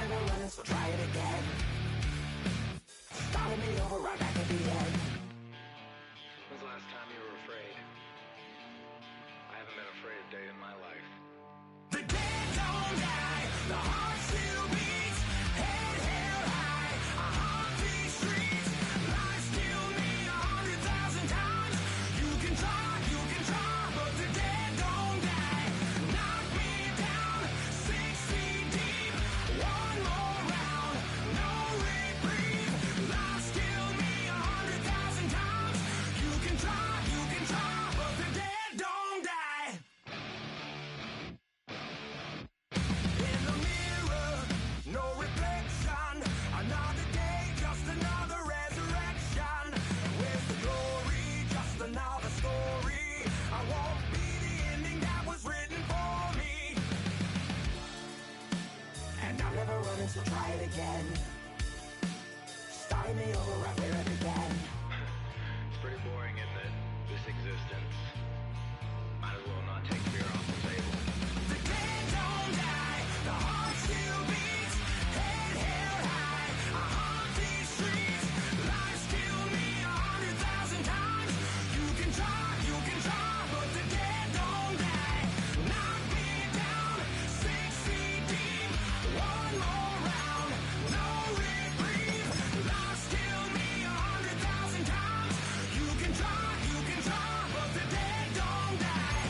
never running, so try it again. Starting me over right back at the end. When's the last time you were afraid? I haven't been afraid a day in my life. The dead don't die, the heart still beats, head held high, I haunt these streets, lies kill me 100,000 times. You can try, but the dead don't die. Knock me down 6 feet deep, one more round, no reprieve. Lies kill me 100,000 times. You can try, but the dead don't die. In the mirror, no reflection. Another day, just another resurrection. Where's the glory? Just another story. I won't be the ending that was written for me. And I'm never running, so try it again. Starting me over right where it began. It's pretty boring, isn't it? This existence. Might as well not take fear off the table. The dead don't die, the heart still beats, head held high, I haunt these streets, lies kill me 100,000 times. You can try, but the dead don't die. Knock me down 6 feet deep, one more round, no reprieve. Lies kill me 100,000 times. You can try, but the dead don't die.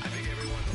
I think everyone...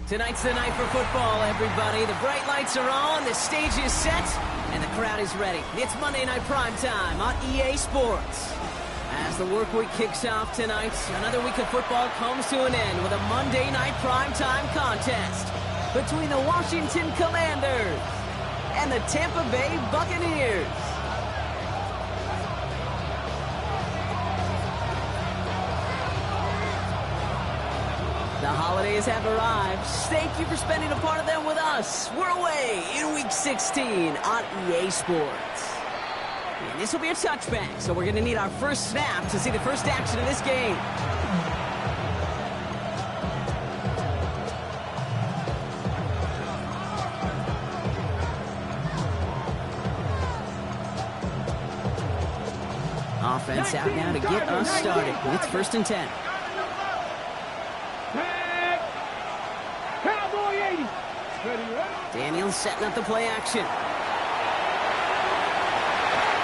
Tonight's the night for football, everybody. The bright lights are on, the stage is set, and the crowd is ready. It's Monday Night Primetime on EA Sports. As the work week kicks off tonight, another week of football comes to an end with a Monday Night Primetime contest between the Washington Commanders and the Tampa Bay Buccaneers. The holidays have arrived. Thank you for spending a part of them with us. We're away in Week 16 on EA Sports. And this will be a touchback, so we're going to need our first snap to see the first action of this game. Offense out now to get us started. It's 1st and 10. Daniels setting up the play action.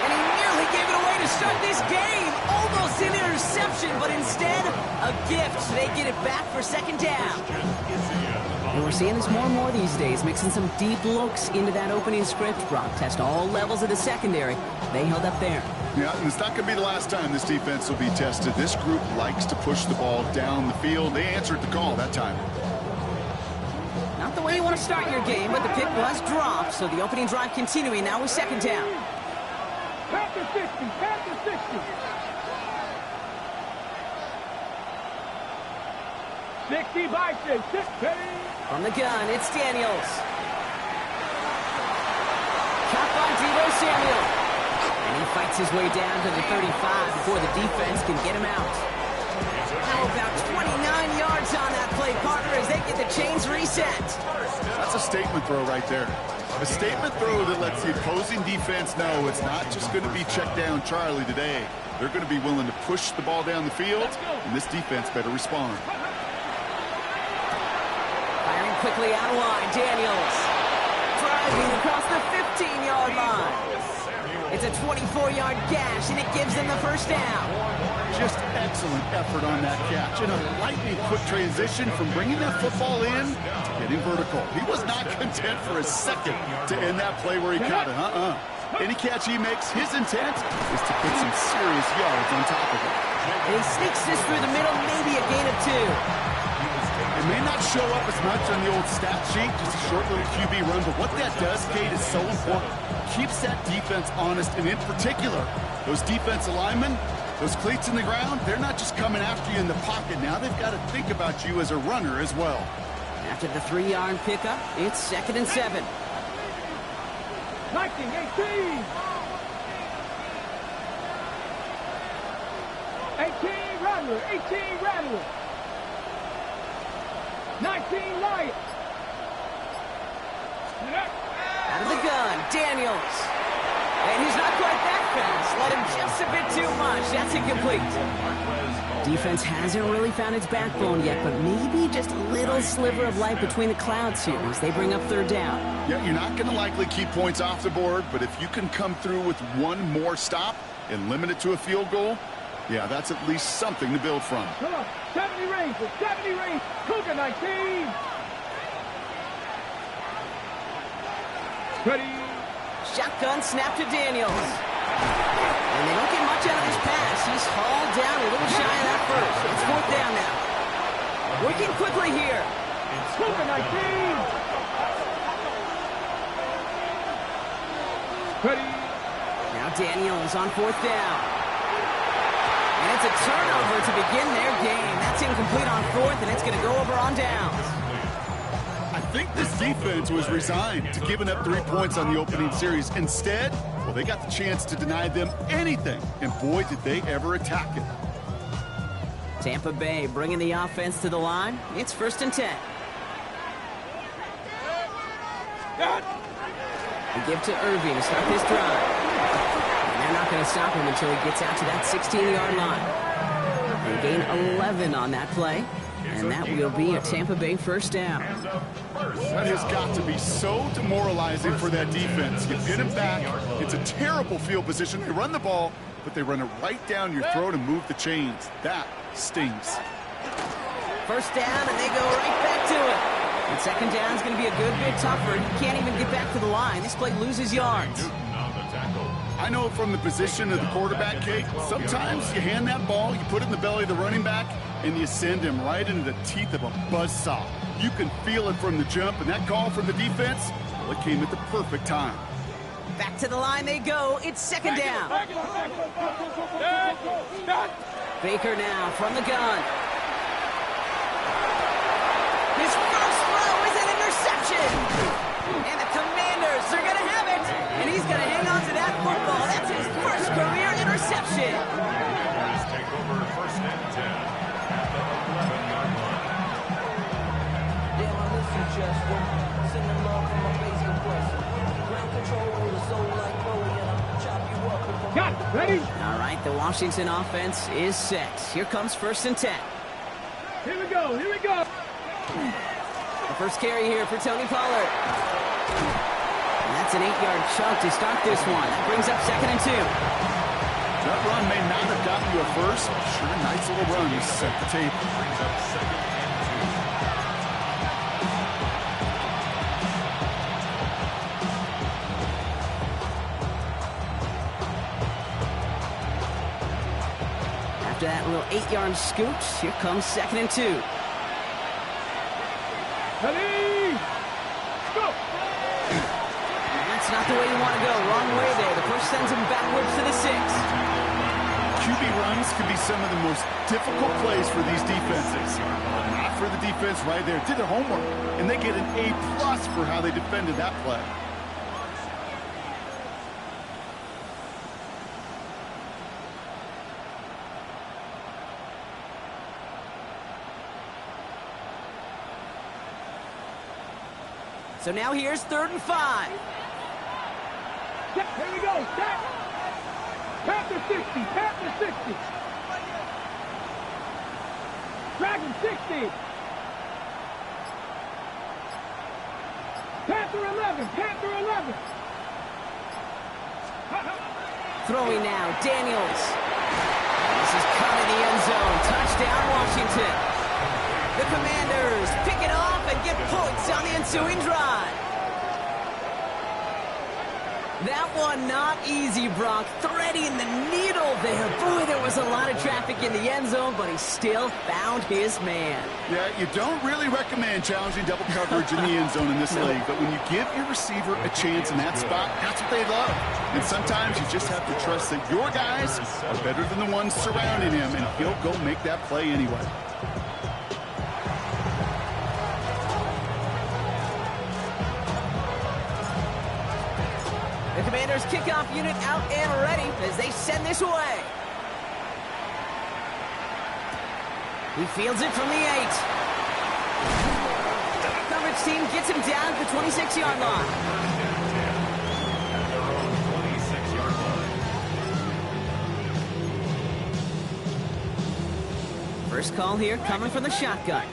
And he nearly gave it away to start this game. Almost an interception, but instead, a gift. They get it back for 2nd down. And we're seeing this more and more these days, mixing some deep looks into that opening script. Brock test all levels of the secondary. They held up there. Yeah, and it's not going to be the last time this defense will be tested. This group likes to push the ball down the field. They answered the call that time. Not the way you want to start your game, but the pick was dropped, so the opening drive continuing now with 2nd down. Pack the 60, pack the 60. 60 by 6, From the gun, it's Daniels. Caught by Deebo Samuel. And he fights his way down to the 35 before the defense can get him out. How about 29 yards on that play, partner, as they get the chains reset. That's a statement throw right there. A statement throw that lets the opposing defense know it's not just going to be check down Charlie today. They're going to be willing to push the ball down the field, and this defense better respond. Firing quickly out of line, Daniels. Driving across the 15-yard line. It's a 24-yard gash, and it gives them the first down. Just excellent effort on that catch. And a lightning quick transition from bringing that football in to getting vertical. He was not content for a second to end that play where he caught it. Any catch he makes, his intent is to put some serious yards on top of it. And he sneaks this through the middle, maybe a gain of 2. It may not show up as much on the old stat sheet, just a short little QB run, but what that does, Kate, is so important. Keeps that defense honest, and in particular, those defensive linemen, those cleats in the ground, they're not just coming after you in the pocket. Now they've got to think about you as a runner as well. After the 3-yard pickup, it's 2nd and 7. 19, 18. 18, Rattler. 18, Rattler. 19, Lions. Out of the gun, Daniels. And he's not quite that fast. Let him just a bit too much. That's incomplete. Defense hasn't really found its backbone yet, but maybe just a little sliver of light between the clouds here as they bring up 3rd down. Yeah, you're not going to likely keep points off the board, but if you can come through with one more stop and limit it to a field goal, yeah, that's at least something to build from. Come on. 70 range. 70 range. Cougar 19. Ready. Shotgun snap to Daniels. And they don't get much out of this pass. He's hauled down a little shy of that first. It's 4th down now. Working quickly here. Cougar 19. Ready. Now Daniels on 4th down. And it's a turnover to begin their game. That's incomplete on 4th, and it's going to go over on downs. I think this defense was resigned to giving up 3 points on the opening series. Instead, well, they got the chance to deny them anything, and boy, did they ever attack it. Tampa Bay bringing the offense to the line. It's 1st and 10. They give to Irving to start this drive. And they're not going to stop him until he gets out to that 16-yard line. They gain 11 on that play. And that will be a Tampa Bay 1st down. That has got to be so demoralizing for that defense. You get him back. It's a terrible field position. They run the ball, but they run it right down your throat and move the chains. That stings. 1st down, and they go right back to it. And 2nd down is going to be a good bit tougher. You can't even get back to the line. This play loses yards. I know from the position of the quarterback, Kate, sometimes you hand that ball, you put it in the belly of the running back, and you send him right into the teeth of a buzzsaw. You can feel it from the jump, and that call from the defense, well, it came at the perfect time. Back to the line they go. It's 2nd down. Baker now from the gun. His first throw is an interception. And the Commanders are going to have it. And he's going to hang on to that football. That's his first career interception. Take over 1st and 10 at the 11-yard line. Damn, I listen just one. Sending love from my bass compressor. Ground control with a soul like Bowie, and I'll chop you up if I'm Got it. Ready. All right, the Washington offense is set. Here comes 1st and 10. Here we go. Here we go. The first carry here for Tony Pollard. And that's an 8-yard chunk to start this one. That brings up 2nd and 2. That run may not have gotten you a first. Sure, nice little run. You set the tape. Brings up 2nd and 2. After that little 8-yard scoot, here comes 2nd and 2. Ready. Go. That's not the way you want to go. Wrong way there. The push sends him backwards to the 6. QB runs can be some of the most difficult plays for these defenses. But not for the defense right there. Did their homework, and they get an A+ for how they defended that play. So now here's 3rd and 5. Here we go. Set. Panther 60. Panther 60. Dragon 60. 11. Panther 11. Throwing now, Daniels. This is coming the end zone. Touchdown, Washington. The Commanders pick it off and get points on the ensuing drive. That one not easy, Brock. Threading the needle there. Boy, there was a lot of traffic in the end zone, but he still found his man. Yeah, you don't really recommend challenging double coverage in the end zone in this league, but when you give your receiver a chance in that spot, that's what they love. And sometimes you just have to trust that your guys are better than the ones surrounding him, and he'll go make that play anyway. The Commanders' kickoff unit out and ready as they send this away. He fields it from the 8. Coverage team gets him down at the 26-yard line. At their own 26-yard line. First call here coming from the shotgun.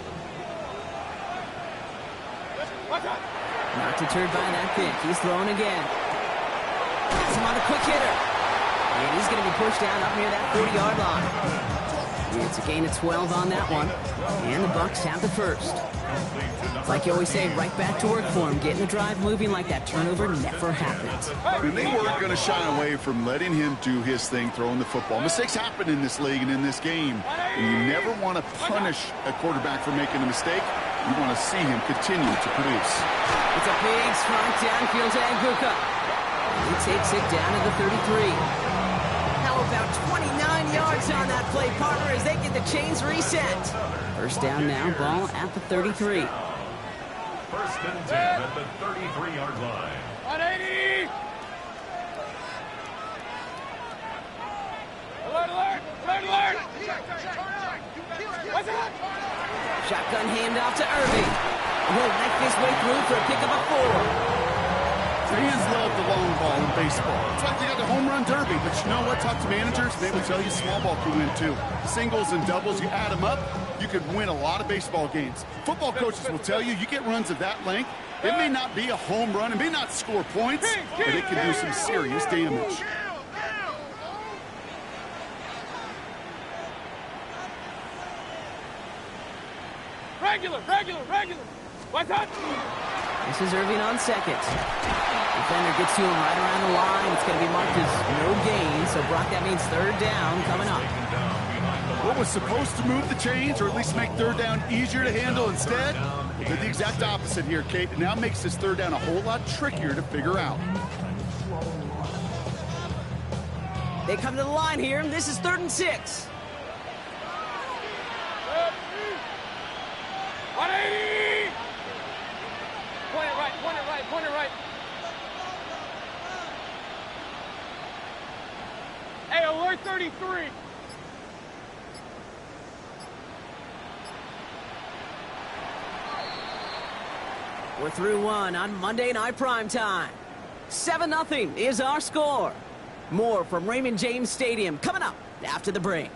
Not deterred by that pick. He's throwing again. Has him on a quick hitter. And he's going to be pushed down up near that 40-yard line. It's a gain of 12 on that one. And the Bucs have the first. Like you always say, right back to work for him. Getting the drive moving like that turnover never happens. And they weren't going to shy away from letting him do his thing, throwing the football. Mistakes happen in this league and in this game. And you never want to punish a quarterback for making a mistake. You want to see him continue to produce. It's a big strike downfield to Anguka. He takes it down to the 33. How about 29 yards on that play, partner, as they get the chains reset. First down now, ball at the 33. First and 10 at the 33-yard line. 180. Alert, alert, alert, alert. What's that? Shotgun handoff to Irving. He'll knife his way through for a pickup of 4. Fans love the long ball in baseball. It's like they got the home run derby. But you know what? Talk to managers. They will tell you small ball can win too. Singles and doubles, you add them up, you could win a lot of baseball games. Football coaches will tell you get runs of that length. It may not be a home run. It may not score points, but it can do some serious damage. Regular, regular, regular. What's that? This is Irving on second. Defender gets to him right around the line. It's going to be marked as no gain. So, Brock, that means third down coming up. What was supposed to move the chains or at least make third down easier to handle instead? Well, did the exact opposite here, Kate. It now makes this third down a whole lot trickier to figure out. They come to the line here, and this is 3rd and 6. 180. Point it right, point it right, point it right. Hey, alert 33. We're through one on Monday Night Primetime. 7-0 is our score. More from Raymond James Stadium coming up after the break.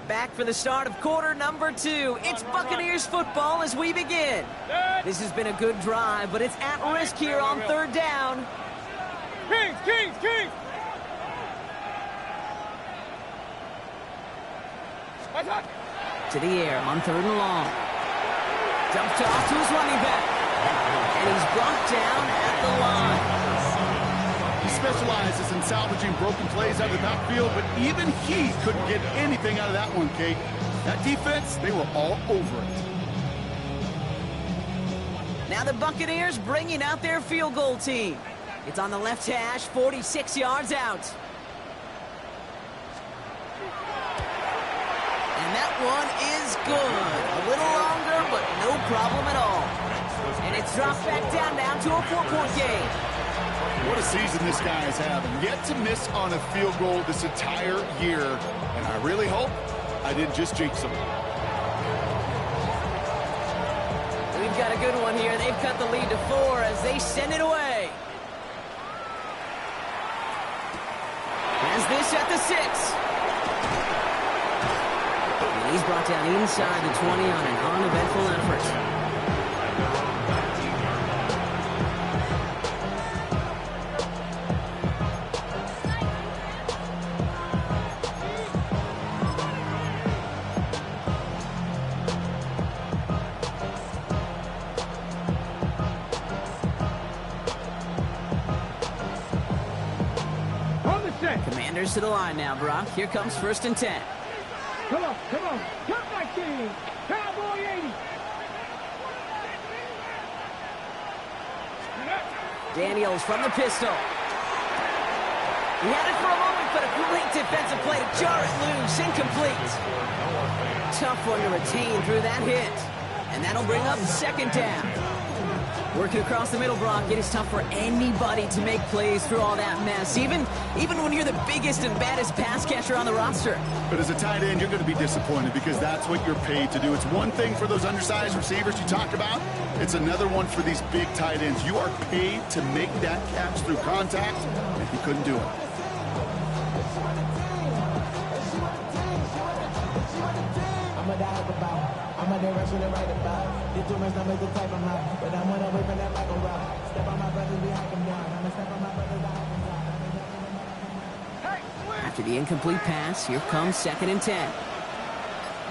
Back for the start of quarter number 2. It's Buccaneers football as we begin. This has been a good drive, but it's at risk here on third down. Kings, Kings, Kings. What's that? To the air on 3rd and long. Dumped off to his running back. And he's brought down at the line. He specializes in salvaging broken plays out of the backfield, but even he couldn't get anything out of that one, Kate. That defense, they were all over it. Now the Buccaneers bringing out their field goal team. It's on the left hash, 46 yards out. And that one is good. A little longer, but no problem at all. And it's dropped back down now to a 4-point game. What a season this guy is having. Yet to miss on a field goal this entire year. And I really hope I didn't just jinx him. We've got a good one here. They've cut the lead to 4 as they send it away. Has this at the 6. And he's brought down inside the 20 on an uneventful effort. Commanders to the line now, Brock. Here comes 1st and 10. Come on, come on. Come back, team. Cowboy 80. Daniels from the pistol. He had it for a moment, but a great defensive play to jar it loose. Incomplete. Tough one to retain through that hit. And that'll bring up 2nd down. Working across the middle, Brock, it is tough for anybody to make plays through all that mess, even when you're the biggest and baddest pass catcher on the roster. But as a tight end, you're going to be disappointed because that's what you're paid to do. It's one thing for those undersized receivers you talked about. It's another one for these big tight ends. You are paid to make that catch through contact, and he couldn't do it. I'm a dive about. I'm a direction to write about. Did too much to make the type of mouth. But I'm one away from that like a rock. Step on my brothers, we hike them down. I'm a step on my brothers, I hike them down. After the incomplete pass, here comes 2nd and 10.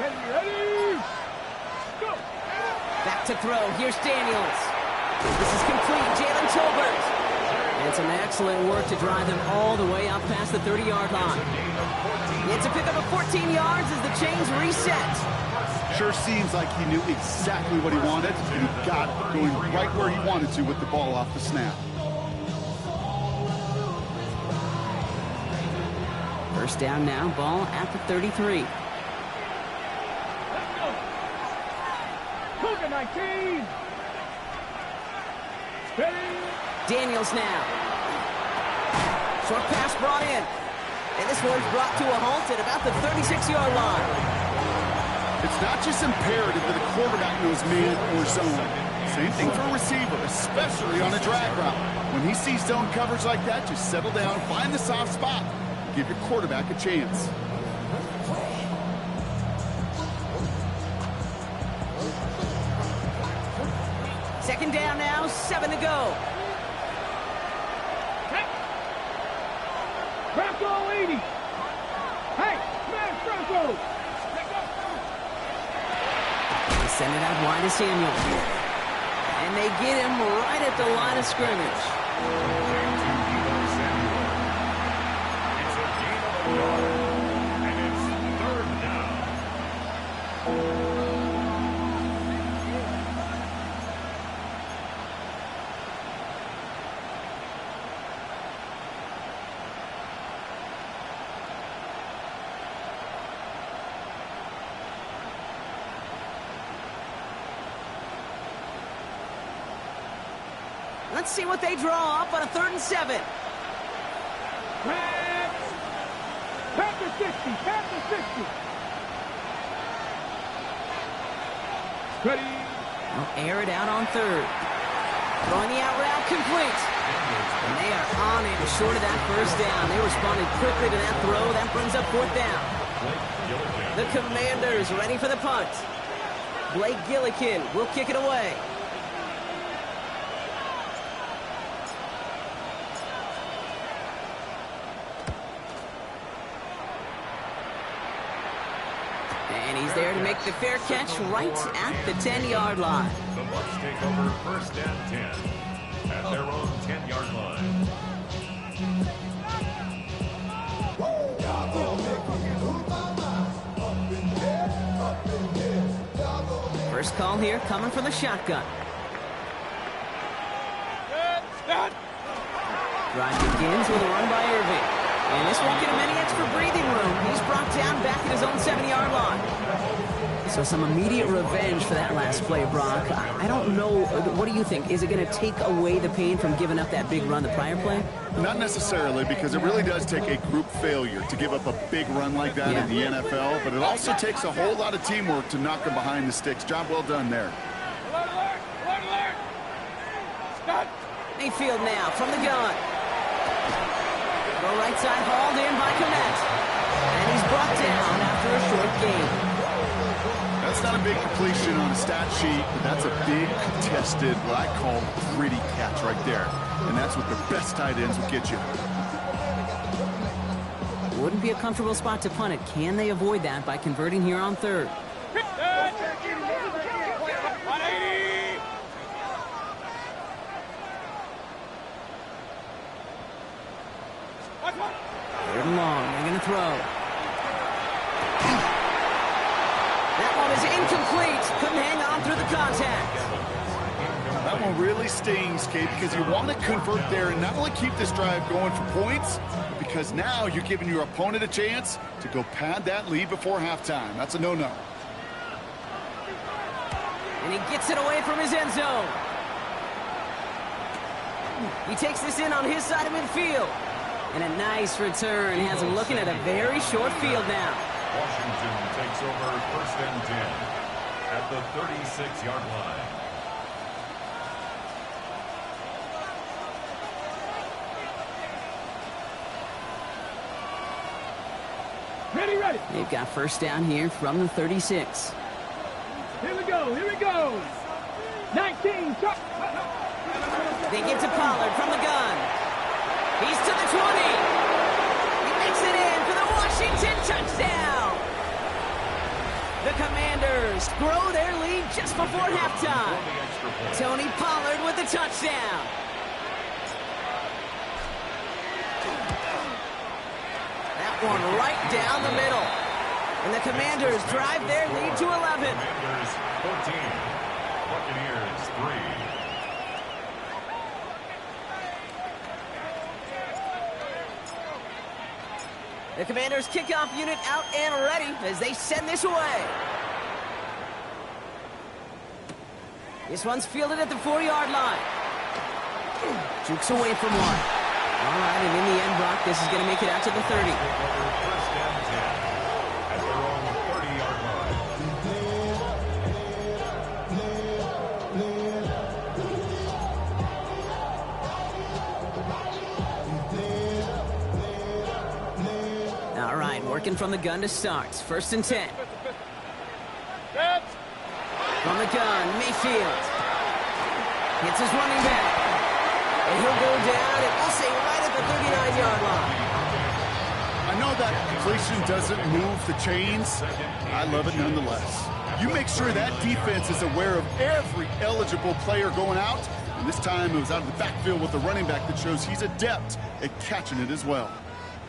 Ready, go. Back to throw. Here's Daniels. This is complete. Jalen Tolbert. And some excellent work to drive them all the way up past the 30-yard line. It's a pickup of 14 yards as the chains reset. Sure seems like he knew exactly what he wanted, and he got it, going right where he wanted to with the ball off the snap. 1st down now, ball at the 33. Let's go. Cougar 19. Steady. Daniels now. Short pass brought in. And this one's brought to a halt at about the 36-yard line. It's not just imperative that a quarterback knows man or zone. Same thing for a receiver, especially on a drag route. When he sees zone coverage like that, just settle down, find the soft spot, and give your quarterback a chance. Second down now, 7 to go. Bronco 80. Hey, smash Bronco. Send it out wide to Samuel. And they get him right at the line of scrimmage. It's a gain of a yard, and it's 3rd down. Let's see what they draw up on a 3rd and 7. Panther 60. Panther 60. Ready. They'll air it out on 3rd. Throwing the out route complete. And they are on him short of that 1st down. They responded quickly to that throw. That brings up 4th down. The Commanders ready for the punt. Blake Gillikin will kick it away. And he's there to make the fair catch right at the 10-yard line. The Bucs take over 1st and 10 at their own 10-yard line. First call here coming from the shotgun. Drive begins with a run by Irving. And this won't give him any extra breathing room. He's brought down back at his own 7-yard line. So some immediate revenge for that last play, Brock. I don't know. What do you think? Is it going to take away the pain from giving up that big run the prior play? Not necessarily, because it really does take a group failure to give up a big run like that in the NFL. But it also takes a whole lot of teamwork to knock them behind the sticks. Job well done there. Mayfield now from the gun. The right side hauled in by Kmet. And he's brought down after a short gain. That's not a big completion on a stat sheet, but that's a big contested, what I call gritty catch right there. And that's what the best tight ends will get you. Wouldn't be a comfortable spot to punt it. Can they avoid that by converting here on third? Third and long. They're going to throw. That one is incomplete. Couldn't hang on through the contact. That one really stings, Kate, because you want to convert there and not only keep this drive going for points, because now you're giving your opponent a chance to go pad that lead before halftime. That's a no-no. And he gets it away from his end zone. He takes this in on his side of midfield. And a nice return has him looking at a very short field now. Washington takes over 1st and 10 at the 36-yard line. Ready. They've got first down here from the 36. Here we go. 19. They get to Pollard from the gun. He's to the 20. He makes it in for the Washington touchdown. The Commanders grow their lead just before halftime. Tony Pollard with the touchdown. That one right down the middle. And the Commanders drive their lead to 11. Commanders 14, Buccaneers 3. The Commanders kickoff unit out and ready as they send this away. This one's fielded at the 4-yard line. Jukes away from one. All right, and in the end, Brock, this is going to make it out to the 30. 1st and 10 at their own 30-yard line. All right, working from the gun to start. 1st and 10. From the gun, Mayfield. Hits his running back. And he'll go down, and we'll say right at the 39-yard line. I know that completion doesn't move the chains. I love it nonetheless. You make sure that defense is aware of every eligible player going out. And this time it was out of the backfield with the running back that shows he's adept at catching it as well.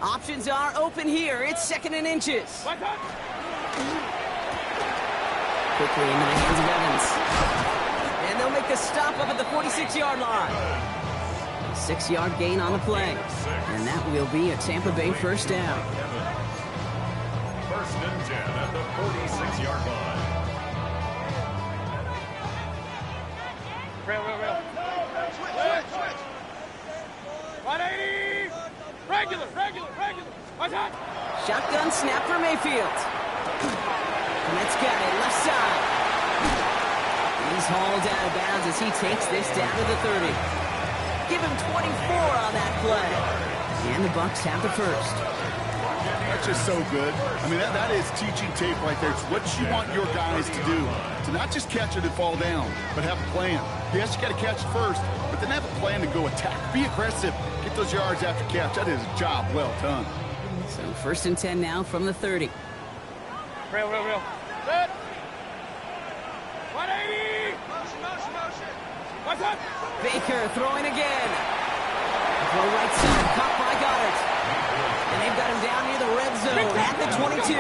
Options are open here. It's 2nd and inches. Quickly into the hands of Evans. And they'll make the stop up at the 46-yard line. 6-yard gain on the play. And that will be a Tampa Bay first down. 1st and 10 at the 46-yard line. Real. 180. Regular. What's that? Shotgun snap for Mayfield. Kmet's got it, left side. He's hauled out of bounds as he takes this down to the 30. Give him 24 on that play. And the Bucs have the first. That's just so good. I mean, that is teaching tape right there. It's what you want your guys to do. To not just catch it and fall down, but have a plan. Yes, you got to catch it first, but then have a plan to go attack. Be aggressive. Get those yards after catch. That is a job well done. So 1st and 10 now from the 30. Real. Set. 180. Motion. What's that? Baker throwing again. Throw right side, caught by Goddard. And they've got him down near the red zone at the 22.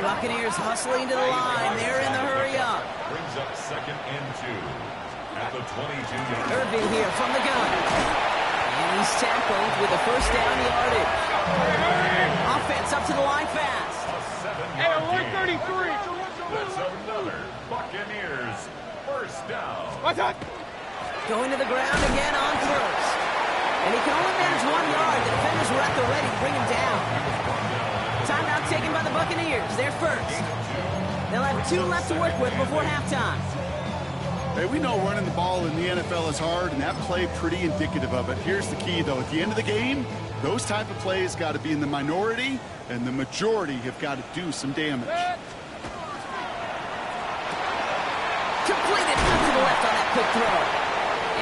Buccaneers hustling to the line. They're in the hurry up. Brings up 2nd and 2 at the 22-yard line. Irving here from the gun. And he's tackled with a first down yardage. Offense up to the line fast. A 7-yard gain. That's another Buccaneers first down. What's that? Going to the ground again on first. And he can only manage 1 yard. The defenders were at the ready to bring him down. Timeout taken by the Buccaneers. They're first. They'll have 2 left to work with before halftime. Hey, we know running the ball in the NFL is hard, and that play pretty indicative of it. Here's the key, though. At the end of the game, those type of plays got to be in the minority, and the majority have got to do some damage. Completed out to the left on that quick throw.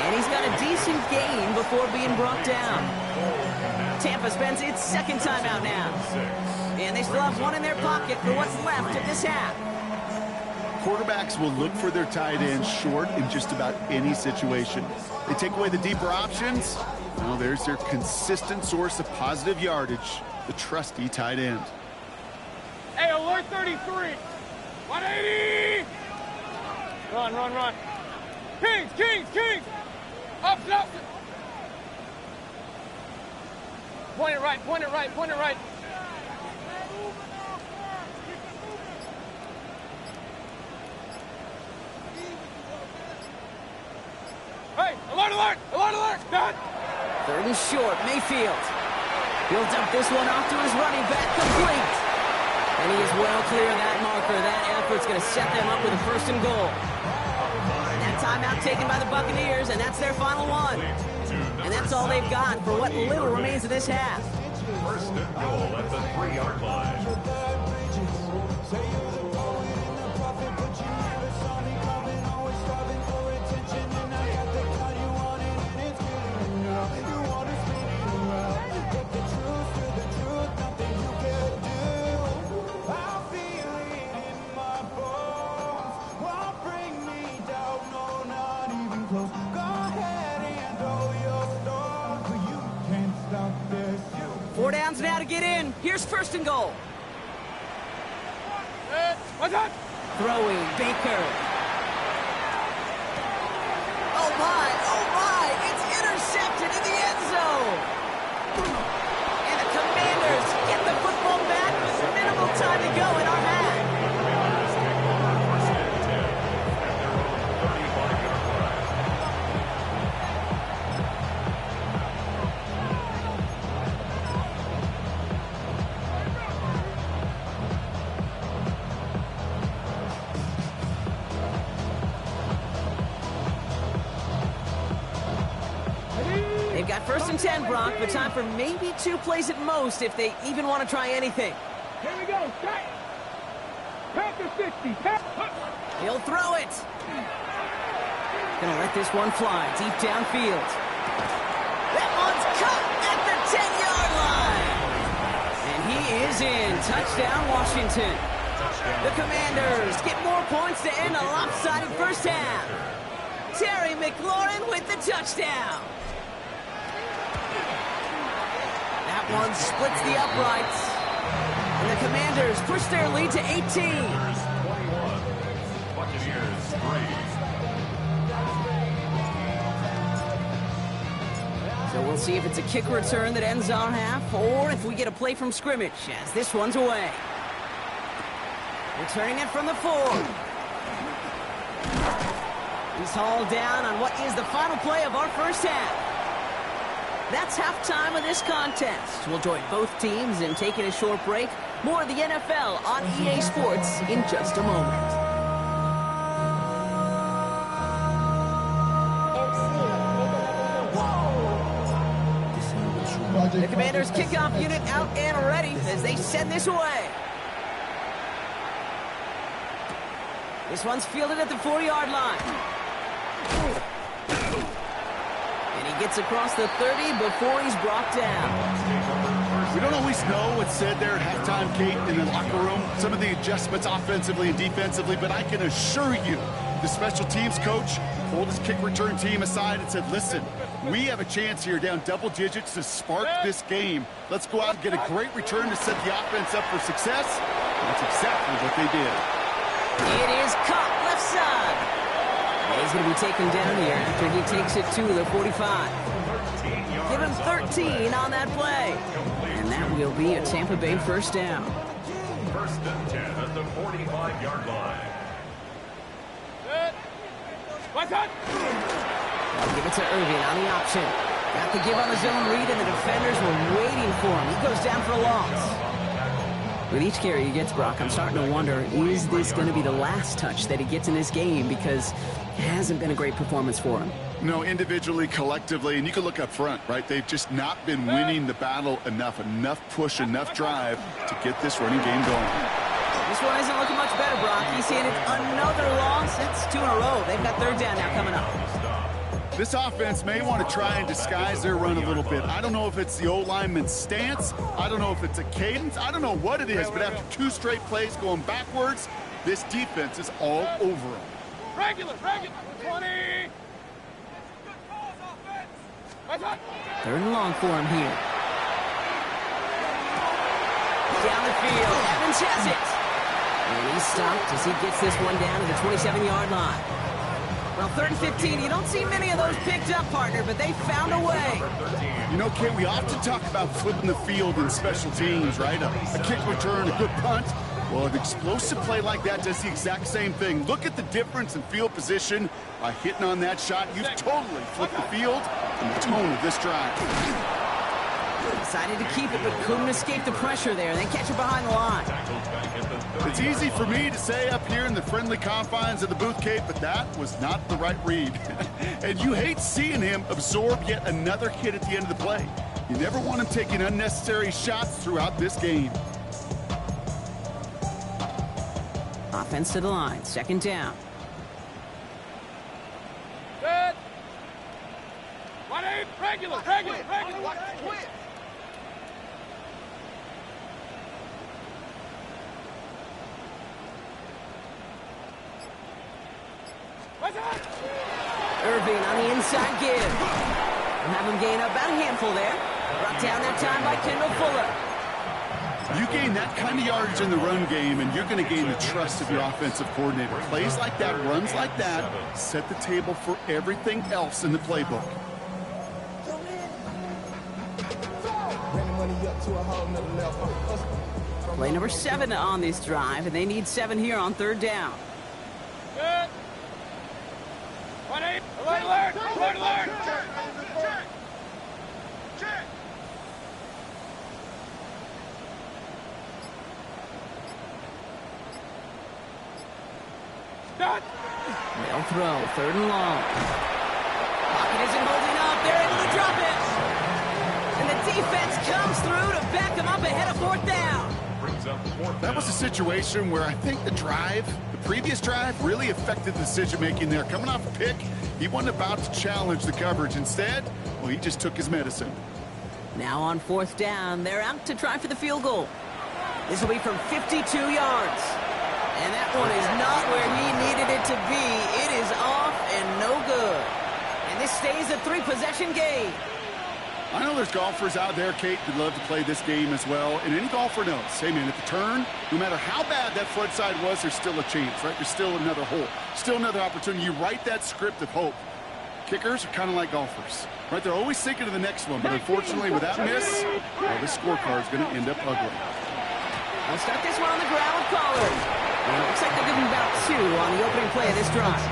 And he's got a decent gain before being brought down. Tampa spends its second timeout now. And they still have one in their pocket for what's left of this half. Quarterbacks will look for their tight end short in just about any situation. They take away the deeper options. Well, there's their consistent source of positive yardage, the trusty tight end. Hey, alert 33. 180. Run, run, run. Kings, Kings, Kings. Up, up. Point it right, point it right, point it right. Hey, alert, alert, alert, alert. Done. Third and short, Mayfield. He'll dump this one off to his running back, complete. And he is well clear of that marker. That effort's going to set them up with a first and goal. And that timeout taken by the Buccaneers, and that's their final one. And that's all they've got for what little remains of this half. First and goal at the 3-yard line. Four downs now to get in. Here's first and goal. What's that? Throwing, Baker. Oh my, it's intercepted in the end zone. And the Commanders get the football back with minimal time to go in our half. First and 10 at their own 35-yard line. They've got first and 10, Brock, but time for maybe 2 plays at most if they even want to try anything. Here we go. Panther 60. He'll throw it. Gonna let this one fly deep downfield. That one's cut at the 10-yard line. And he is in. Touchdown, Washington. The Commanders get more points to end a lopsided first half. Terry McLaurin with the touchdown. That one splits the uprights. And the Commanders push their lead to 18. 21. Buccaneers 3. So we'll see if it's a kick return that ends our half, or if we get a play from scrimmage, as this one's away. Returning it from the 4. He's hauled down on what is the final play of our first half. That's halftime of this contest. We'll join both teams in taking a short break. More of the NFL on EA Sports in just a moment. The Commanders' kickoff unit out and ready as they send this away. This one's fielded at the 4-yard line. And he gets across the 30 before he's brought down. We don't always know what's said there at halftime, Kate, in the locker room. Some of the adjustments offensively and defensively, but I can assure you the special teams coach pulled his kick return team aside and said, listen, we have a chance here down double digits to spark this game. Let's go out and get a great return to set the offense up for success. And that's exactly what they did. It is caught left side. And he's going to be taken down here after he takes it to the 45. Give him 13 on that play. And that will be a Tampa Bay first down. First and 10 at the 45-yard line. What's that? They'll give it to Irving on the option. Got the give on the zone read, and the defenders were waiting for him. He goes down for a loss. With each carry he gets, Brock, I'm starting to wonder, is this going to be the last touch that he gets in this game? Because it hasn't been a great performance for him. No, individually, collectively, and you can look up front, right? They've just not been winning the battle enough push, enough drive to get this running game going. This one isn't looking much better, Brock. He's seeing another loss. That's 2 in a row. They've got third down now coming up. This offense may want to try and disguise their run a little bit. I don't know if it's the O-lineman's stance. I don't know if it's a cadence. I don't know what it is, but after 2 straight plays going backwards, this defense is all over them. Regular, 20. Third and long for him here. Down the field. Evans has it. And he's stopped as he gets this one down to the 27-yard line. Well, 3rd and 15, you don't see many of those picked up, partner, but they found a way. You know, Kate, we often talk about flipping the field in special teams, right? A kick return, a good punt. Well, an explosive play like that does the exact same thing. Look at the difference in field position by hitting on that shot. You've totally flipped the field and the tone of this drive. Decided to keep it, but couldn't escape the pressure there. Then catch it behind the line. It's easy for me to say up here in the friendly confines of the booth, Kate, but that was not the right read. And you hate seeing him absorb yet another hit at the end of the play. You never want him taking unnecessary shots throughout this game. Offense to the line. 2nd down. Good. 1-8. Regular. Irving on the inside give. We'll have him gain up about a handful there. Brought down that time by Kendall Fuller. You gain that kind of yardage in the run game, and you're going to gain the trust of your offensive coordinator. Plays like that, runs like that, set the table for everything else in the playbook. Play number 7 on this drive, and they need 7 here on 3rd down. Good. 1-8. Alert. Check. Done. They'll throw. 3rd and long. Pocket isn't holding up. They're able to drop it. And the defense comes through to back them up ahead of 4th down. That was a situation where I think the previous drive, really affected the decision-making there. Coming off a pick, he wasn't about to challenge the coverage. Instead, well, he just took his medicine. Now on 4th down, they're out to try for the field goal. This will be from 52 yards. And that one is not where he needed it to be. It is off and no good. And this stays a 3-possession game. I know there's golfers out there, Kate, who'd love to play this game as well. And any golfer knows, hey, man, at the turn, no matter how bad that front side was, there's still a chance, right? There's still another hole, still another opportunity. You write that script of hope. Kickers are kind of like golfers, right? They're always thinking of the next one. But unfortunately, with that miss, well, this scorecard's going to end up ugly. They'll start this one on the ground with Pollard. And it looks like they're giving about 2 on the opening play of this drive.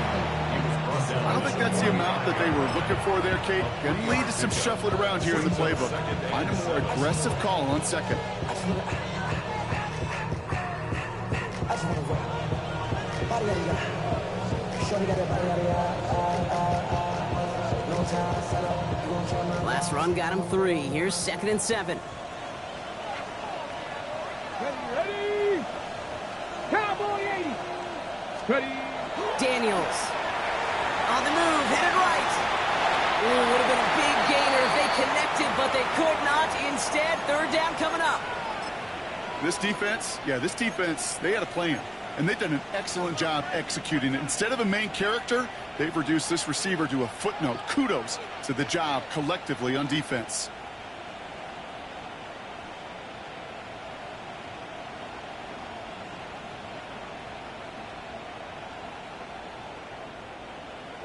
I don't think that's the amount that they were looking for there, Kate. Going to lead to some shuffling around here in the playbook. Find a more aggressive call on 2nd. Last run got him 3. Here's 2nd and 7. Ready. Cowboy 80. Ready. Daniels. On the move, headed right. Ooh, would have been a big gainer if they connected, but they could not. Instead, 3rd down coming up. This defense, they had a plan. And they've done an excellent job executing it. Instead of a main character, they've reduced this receiver to a footnote. Kudos to the job collectively on defense.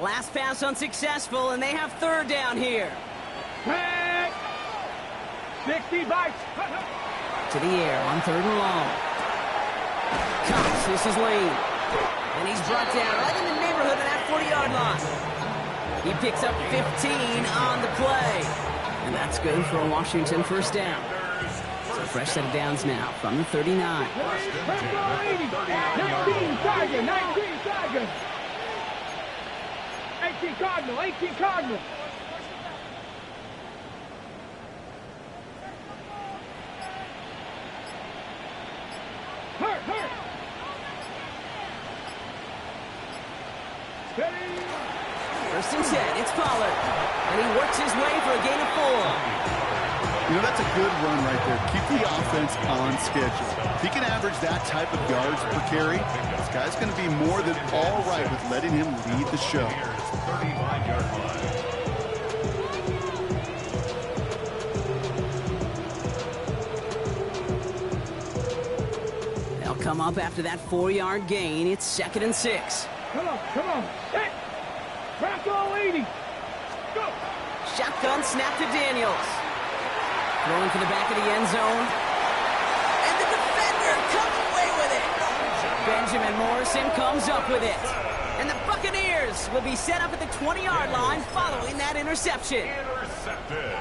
Last pass unsuccessful, and they have 3rd down here. 60 bites. To the air on 3rd and long. Cox, this is Lane. And he's brought down right in the neighborhood of that 40-yard line. He picks up 15 on the play. And that's good for a Washington 1st down. Fresh set of downs now from the 39. First and 10 at the 39-yard 19 line. Tiger, 19 Tiger. 18 Cardinal, 18 Cardinal. Hurt, hurt. Steady. First and 10, it's Pollard. And he works his way for a gain of 4. You know, that's a good run right there. Keep the offense on schedule. If he can average that type of yards per carry, this guy's going to be more than all right with letting him lead the show. Here's 35-yard line. They'll come up after that 4-yard gain. It's 2nd and 6. Come on, come on. Hey, Rocco 80. Go. Shotgun snap to Daniels. Throwing to the back of the end zone. And the defender comes away with it. Benjamin Morrison comes up with it. And the Buccaneers will be set up at the 20-yard line following that interception. Intercepted.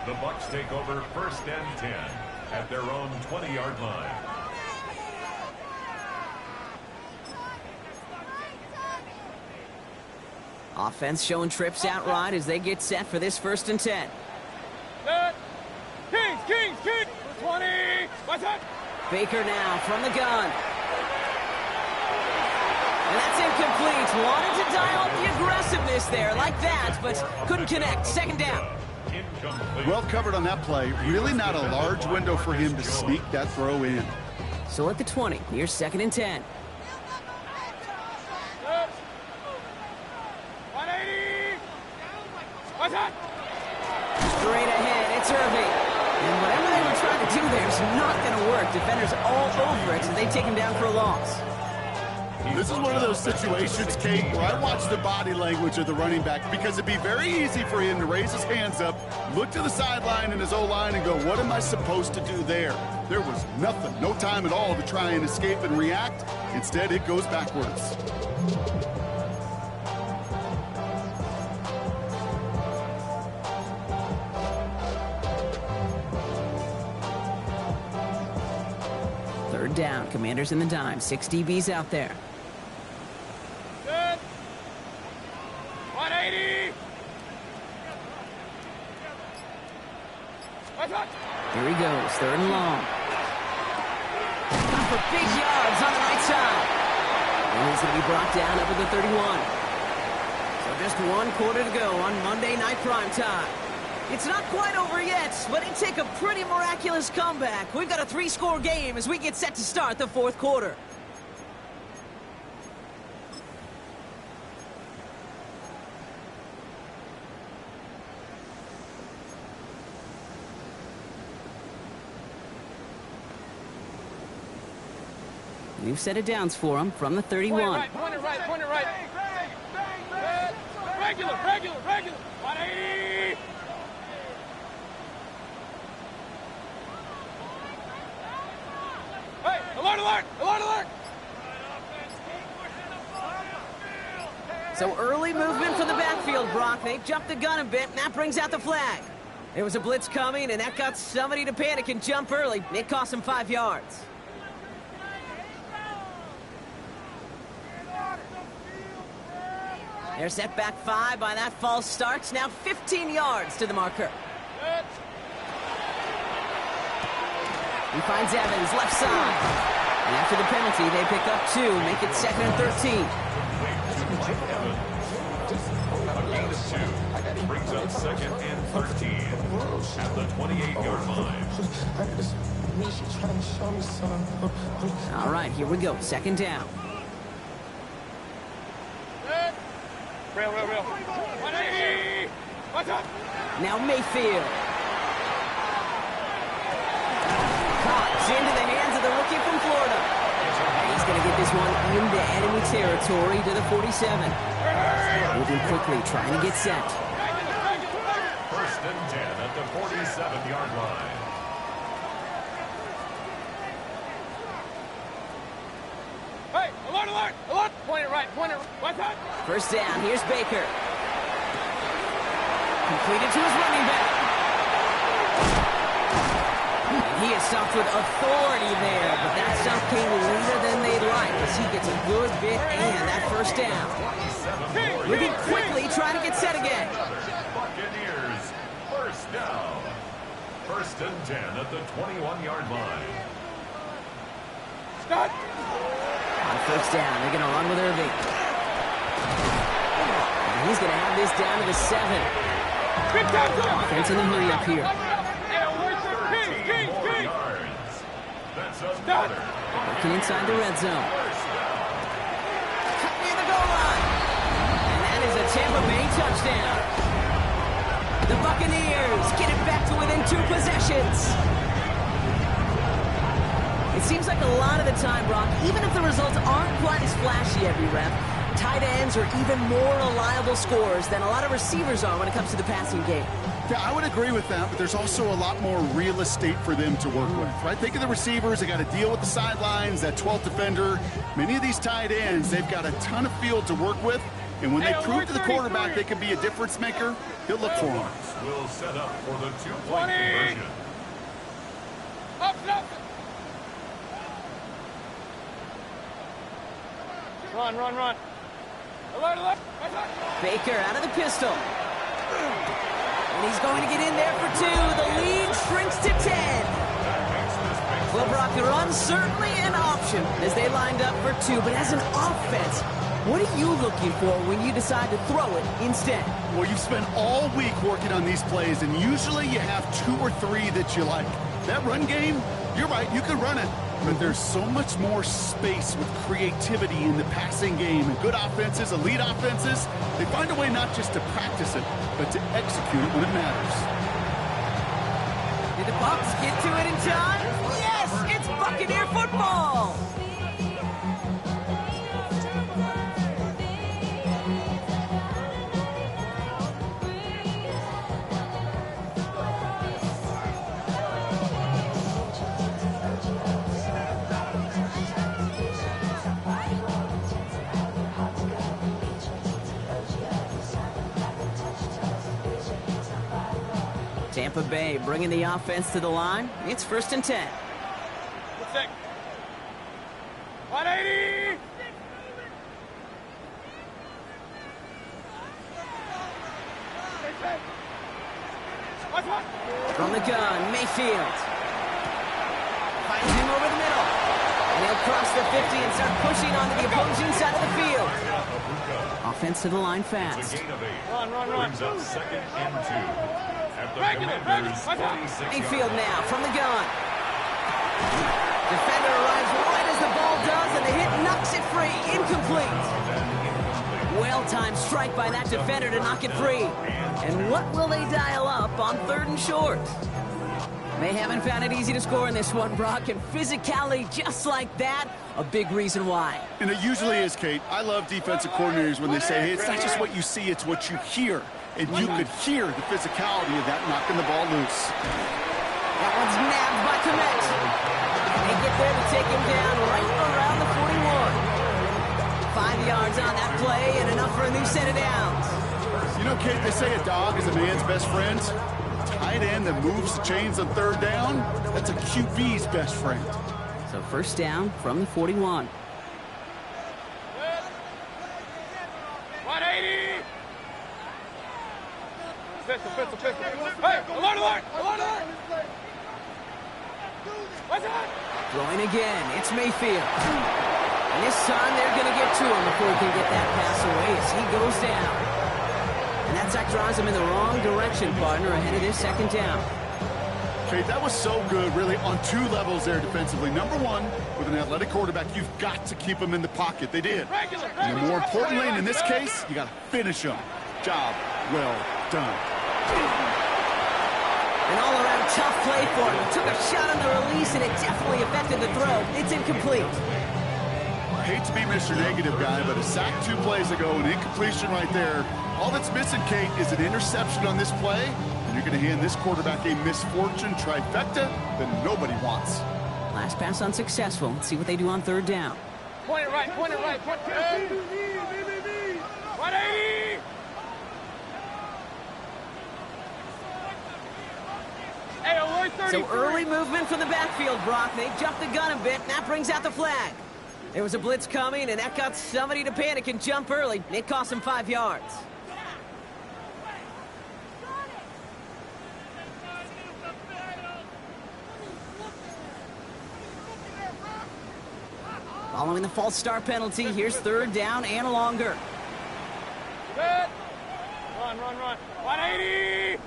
The Bucs take over first and 10 at their own 20-yard line. Offense showing trips out right as they get set for this 1st and 10. Good. Kings, Kings, Kings. 20. What's up? Baker now from the gun. And that's incomplete. Wanted to dial up the aggressiveness there like that, but couldn't connect. 2nd down. Incomplete. Well covered on that play. Really not a large window for him to sneak that throw in. So at the 20, here's 2nd and 10. Good. 180. What's up? Straight ahead, it's Irving. And whatever they were trying to do there is not going to work. Defenders all over it, so they take him down for a loss. This is one of those situations, Kate, where I watch the body language of the running back because it'd be very easy for him to raise his hands up, look to the sideline in his O-line and go, what am I supposed to do there? There was nothing, no time at all to try and escape and react. Instead, it goes backwards. Third down, Commanders in the dime. 6 DBs out there. Good. 180. What's up? Here he goes, 3rd and long. For big yards on the right side. And he's going to be brought down up at the 31. So just 1 quarter to go on Monday Night Primetime. It's not quite over yet, but it take a pretty miraculous comeback. We've got a 3-score game as we get set to start the 4th quarter. New set of downs for him from the 31. Point it right, point it right. Good. Regular, regular, regular. 180. Hey, alert, alert, alert, alert. So early movement from the backfield, Brock. They jumped the gun a bit, and that brings out the flag. There was a blitz coming, and that got somebody to panic and jump early. It cost them 5 yards. They're set back 5 by that false start. Now 15 yards to the marker. Good. He finds Evans, left side. And after the penalty, they pick up 2, make it 2nd and 13. A gain of 2 brings up 2nd and 13 at the 28-yard line. All right, here we go. 2nd down. Good. Real, real, real. 180. What's up? Now Mayfield. Caught into the hands of the rookie from Florida. And he's going to get this one into enemy territory to the 47. Moving quickly, trying to get set. First and 10 at the 47-yard line. Hey, alert, alert, alert. Point it right, point it right. What's up? First down, here's Baker. Completed to his running back. He is stuffed with authority there, but that stuff came later than they'd like as he gets a good bit and that first down. Moving quickly, trying to get set again. Buccaneers, first down. First and 10 at the 21-yard line. Start. On first down, they're going to run with Irving. And he's going to have this down to the 7. Big time to him. Offense in the hurry up here. Yards. That's another. Working inside the red zone. Cut near the goal line. And that is a Tampa Bay touchdown. The Buccaneers get it back to within 2 possessions. It seems like a lot of the time, Brock, even if the results aren't quite as flashy every rep, tight ends are even more reliable scorers than a lot of receivers are when it comes to the passing game. Yeah, I would agree with that, but there's also a lot more real estate for them to work with, right? Think of the receivers. They got to deal with the sidelines, that 12th defender. Many of these tight ends, they've got a ton of field to work with, and when they prove to the quarterback they can be a difference maker, he'll look for them. Will set up for the 2-point conversion. Up. Run. Alert. Baker out of the pistol. And he's going to get in there for 2. The lead shrinks to 10. Well, Brock, the run's certainly an option as they lined up for 2. But as an offense, what are you looking for when you decide to throw it instead? Well, you've spent all week working on these plays, and usually you have 2 or 3 that you like. That run game, you're right, you can run it. But there's so much more space with creativity in the passing game. And good offenses, elite offenses, they find a way not just to practice it, but to execute it when it matters. Did the Bucs get to it in time? Yes! It's Buccaneer football! Tampa Bay bringing the offense to the line. It's first and 10. 180. From the gun, Mayfield. Finds him over the middle. And he'll cross the 50 and start pushing onto the opposing side of the field. Offense to the line fast. Run. Brings up second and 2. At the Commanders' 46 Mayfield now from the gun. Defender arrives right as the ball does, and the hit knocks it free. Incomplete. Well-timed strike by that defender to knock it free. And what will they dial up on 3rd and short? They haven't found it easy to score in this one, Brock, and physicality just like that, a big reason why. And it usually is, Kate. I love defensive coordinators when they say, hey, it's not just what you see, it's what you hear. And you could hear the physicality of that knocking the ball loose. That one's nabbed by Komet. They get there to take him down right around the 41. 5 yards on that play and enough for a new set of downs. You know, Kate, they say a dog is a man's best friend. Tight end that moves the chains on 3rd down, that's a QB's best friend. So first down from the 41. 180. Pistol. Hey, alert. What's that? Throwing again, it's Mayfield. And this time they're going to get to him before he can get that pass away as he goes down. And that sack drives him in the wrong direction, partner, ahead of this second down. Kate, that was so good, really, on 2 levels there defensively. Number 1, with an athletic quarterback, you've got to keep him in the pocket. They did. And more importantly, and in this case, you got to finish him. Job well done. An all-around tough play for him. Took a shot on the release, and it definitely affected the throw. It's incomplete. I hate to be Mr. Negative guy, but a sack 2 plays ago, an incompletion right there. All that's missing, Kate, is an interception on this play, and you're going to hand this quarterback a misfortune trifecta that nobody wants. Last pass unsuccessful. Let's see what they do on 3rd down. Point it right. 180. Hey, alert 30. So early movement from the backfield, Brock. They jumped the gun a bit, and that brings out the flag. There was a blitz coming, and that got somebody to panic and jump early. It cost him 5 yards. Following the false start penalty, here's 3rd down and longer. Good. Run, run, run. 180!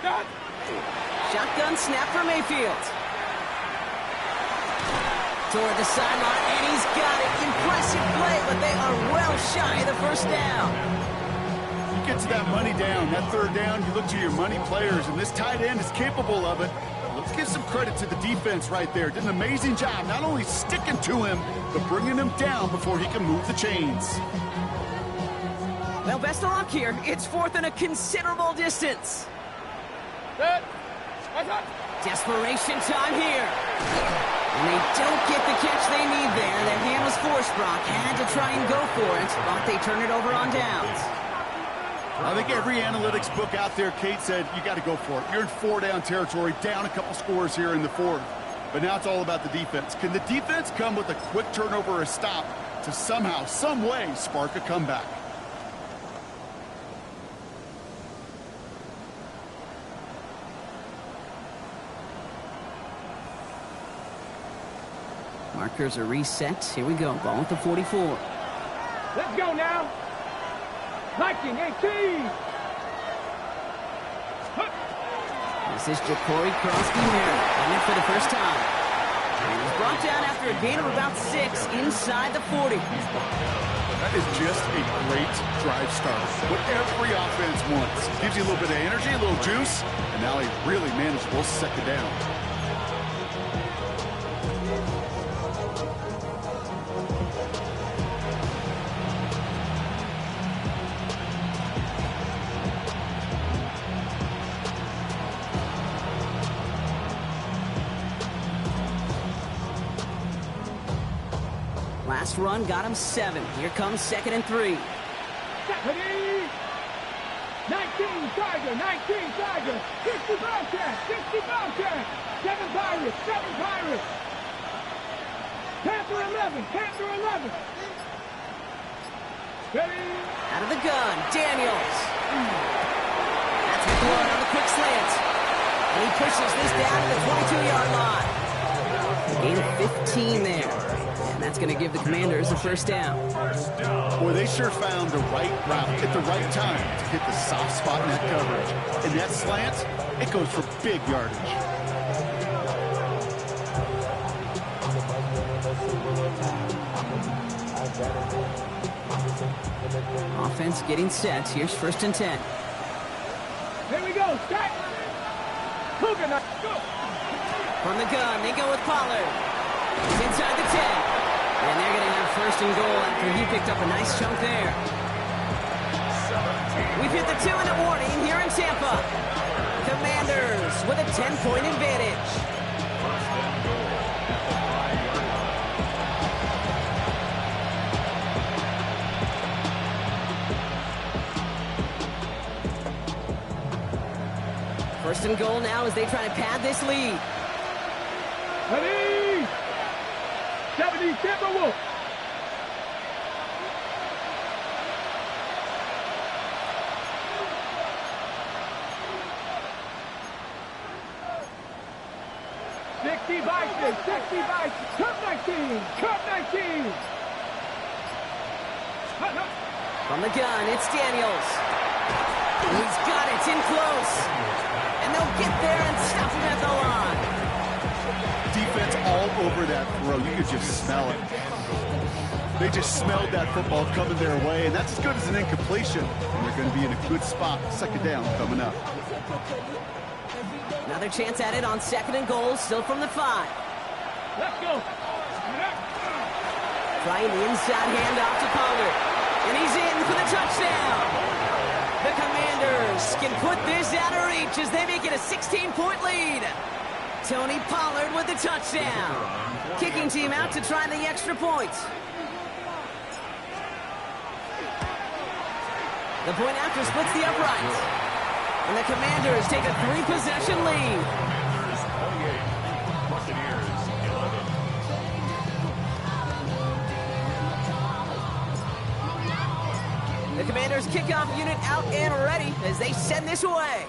Done. Shotgun snap for Mayfield. Toward the sideline, and he's got it. Impressive play, but they are well shy of the 1st down. You get to that money down, that 3rd down, you look to your money players, and this tight end is capable of it. Let's give some credit to the defense right there. Did an amazing job not only sticking to him, but bringing him down before he can move the chains. Well, best of luck here. It's 4th and a considerable distance. Good. What's up? Desperation time here. And they don't get the catch they need there. The hand was forced, Brock. Had to try and go for it, but they turn it over on downs. I think every analytics book out there, Kate, said you got to go for it. You're in 4-down territory, down a couple scores here in the 4th. But now it's all about the defense. Can the defense come with a quick turnover or a stop to somehow, some way, spark a comeback? Markers are reset. Here we go. Ball at the 44. Let's go now. 19, 18. This is Ja'Cory Krosky-Merritt on it for the 1st time. And he's brought down after a gain of about 6 inside the 40. That is just a great drive start. What every offense wants. Gives you a little bit of energy, a little juice, and now a really manageable 2nd down. Last run got him 7. Here comes 2nd and 3. 19, Tiger, 19, Tiger. 60 Bobcat, 60 Bobcat. 7 Pirates, 7 Pirates. Panther 11, Panther 11. Ready? Out of the gun, Daniels. That's McLaurin on the quick slant. And he pushes this down to the 22-yard line. Gain of 15 there. And that's going to give the Commanders a 1st down. Boy, they sure found the right route at the right time to hit the soft spot in that coverage. And that slant, it goes for big yardage. Offense getting set. Here's 1st and 10. Here we go, stack. Cougar, now, go. From the gun, they go with Pollard. He's inside the 10. And they're going to have 1st and goal after he picked up a nice chunk there. We've hit the 2-minute warning here in Tampa. Commanders with a 10-point advantage. First and goal now as they try to pad this lead. Ready? 70 Timberwolves. Vikings, 60 Vikings, Cup 19, Cup 19. From the gun, it's Daniels. He's got it, it's in close. And they'll get there and stop him at the line. Defense all over that throw. You could just smell it. They just smelled that football coming their way, and that's as good as an incompletion. And they're going to be in a good spot. 2nd down coming up. Another chance at it on 2nd and goal, still from the 5. Let's go. Trying the inside handoff to Pollard. And he's in for the touchdown. The Commanders can put this out of reach as they make it a 16-point lead. Tony Pollard with the touchdown. Kicking team out to try the extra point. The point after splits the uprights. And the Commanders take a 3-possession lead. Commanders 28, Buccaneers 11. The Commanders' kickoff unit out and ready as they send this away.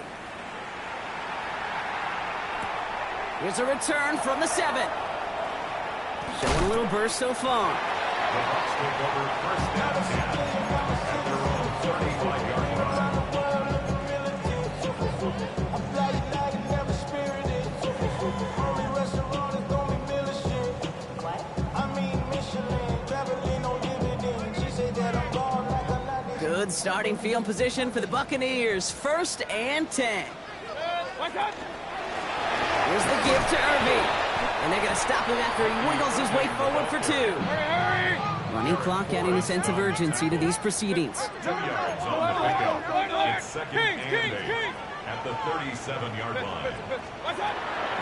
Here's a return from the 7. Showing a little burst so far. The Bucs take over first and 10 at their own 35-yard line. Good starting field position for the Buccaneers. 1st and 10. Here's the give to Irving. And they're going to stop him after he wiggles his way forward for 2. Running clock adding a sense of urgency to these proceedings. 2 yards on the pickup. It's 2nd and 8 at the 37-yard line.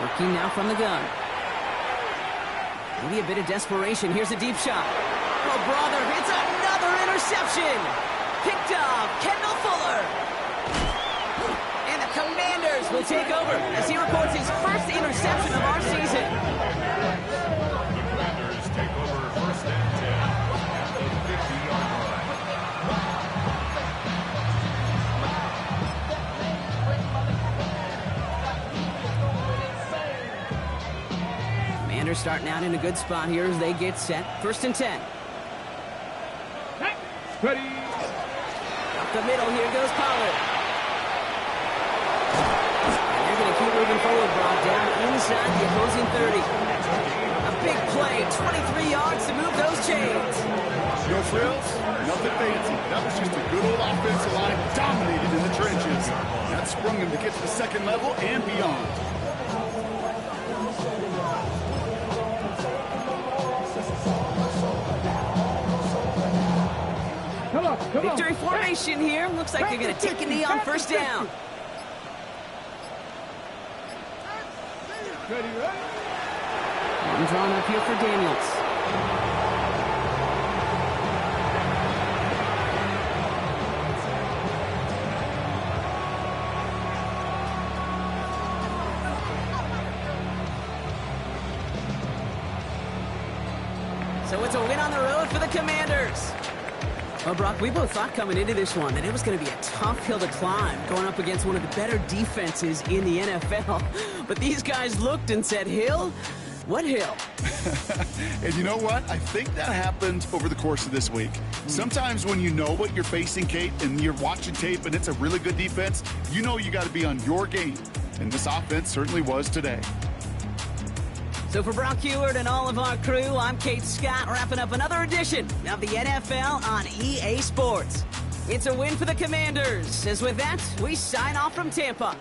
Working now from the gun. Maybe a bit of desperation. Here's a deep shot. Oh, brother, it's another interception. Picked off Kendall Fuller. And the Commanders will take over as he records his first interception of our season. The Commanders take over first and 10 at the 50-yard line. Commanders starting out in a good spot here as they get set. 1st and 10. Ready. Up the middle, here goes Pollard. And they're going to keep moving forward, Brock, down inside the opposing 30. A big play, 23 yards to move those chains. No frills, nothing fancy. That was just a good old offensive line dominated in the trenches. That sprung him to get to the 2nd level and beyond. Come on. Victory formation here. Looks like they're going to take a knee on 1st down. Ready. One drawn up here for Daniels. So it's a win on the road for the Commanders. Well, Brock, we both thought coming into this one that it was going to be a tough hill to climb, going up against one of the better defenses in the NFL. But these guys looked and said, Hill? What hill? And you know what? I think that happened over the course of this week. Sometimes when you know what you're facing, Kate, and you're watching tape and it's a really good defense, you know you got to be on your game. And this offense certainly was today. So for Brock Huard and all of our crew, I'm Kate Scott, wrapping up another edition of the NFL on EA Sports. It's a win for the Commanders. As with that, we sign off from Tampa.